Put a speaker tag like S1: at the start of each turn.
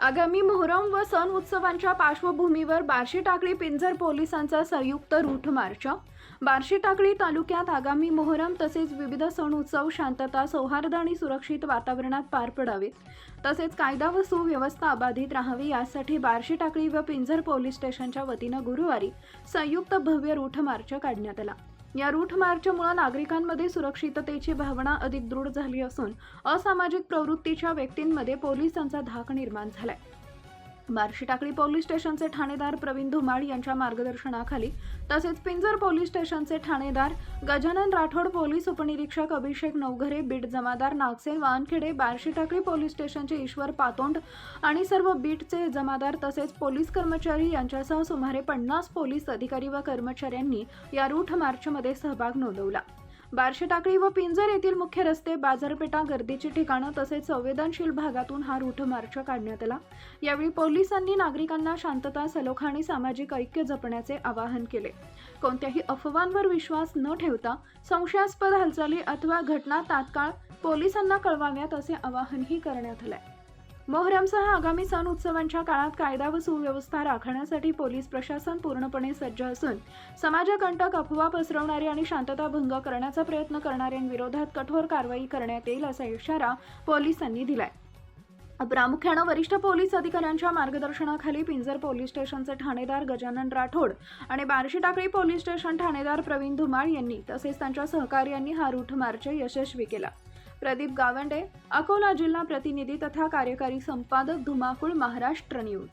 S1: आगामी मोहरम व सण उत्सवांच्या पार्श्वभूमीवर बार्शी टाकळी पिंजर पोलिसांचा संयुक्त रूट मार्च। बार्शी टाकळी तालुक्यात आगामी मोहरम तसेच विविध सण उत्सव शांतता, सौहार्द आणि सुरक्षित वातावरणात पार पडावेत, तसेच कायदा व सुव्यवस्था अबाधित राहावी यासाठी बार्शी टाकळी व पिंजर पोलीस स्टेशनच्या वतीनं गुरुवारी संयुक्त भव्य रूट मार्च काढण्यात आला। या रूट मार्चमुळे नागरिकांमध्ये सुरक्षिततेची भावना अधिक दृढ झाली असून असामाजिक प्रवृत्तीच्या व्यक्तींमध्ये पोलिसांचा धाक निर्माण झालाय। बार्शी टाकळी पोलीस स्टेशनचे ठाणेदार प्रवीण धुमाळ यांच्या मार्गदर्शनाखाली तसेच पिंजर पोलीस स्टेशनचे ठाणेदार गजानन राठोड, पोलीस उपनिरीक्षक अभिषेक नवघरे, बीट जमादार नागसेन वानखेडे, बार्शी टाकळी पोलीस स्टेशनचे ईश्वर पातोंड आणि सर्व बीटचे जमादार तसेच पोलीस कर्मचारी यांच्यासह सुमारे 50 पोलीस अधिकारी व कर्मचाऱ्यांनी या रूट मार्चमध्ये सहभाग नोंदवला। बार्शी टाकळी व पिंजर येथील मुख्य रस्ते, बाजारपेठा, गर्दीची ठिकाणं तसेच संवेदनशील भागातून हा रूट मार्च काढण्यात आला। यावेळी पोलिसांनी नागरिकांना शांतता, सलोखा आणि सामाजिक ऐक्य जपण्याचे आवाहन केले। कोणत्याही अफवांवर विश्वास न ठेवता संशयास्पद हालचाली अथवा घटना तात्काळ पोलिसांना कळवाव्यात असे आवाहनही करण्यात आले। मोहरमसह आगामी सण उत्सवांच्या काळात कायदा व सुव्यवस्था राखण्यासाठी पोलीस प्रशासन पूर्णपणे सज्ज असून समाजकंटक, अफवा पसरवणारे आणि शांतता भंग करण्याचा प्रयत्न करणाऱ्यांविरोधात कठोर कारवाई करण्यात येईल असा इशारा पोलिसांनी दिलाय। प्रामुख्याने वरिष्ठ पोलीस अधिकाऱ्यांच्या मार्गदर्शनाखाली पिंजर पोलीस स्टेशनचे ठाणेदार गजानन राठोड आणि बार्शी टाकळी पोलीस स्टेशन ठाणेदार प्रवीण धुमाळ यांनी तसेच त्यांच्या सहकार्यांनी हा रूट मार्च यशस्वी केला। प्रदीप गावंडे, अकोला जिल्हा प्रतिनिधी तथा कार्यकारी संपादक, धुमाकूळ, महाराष्ट्र न्यूज।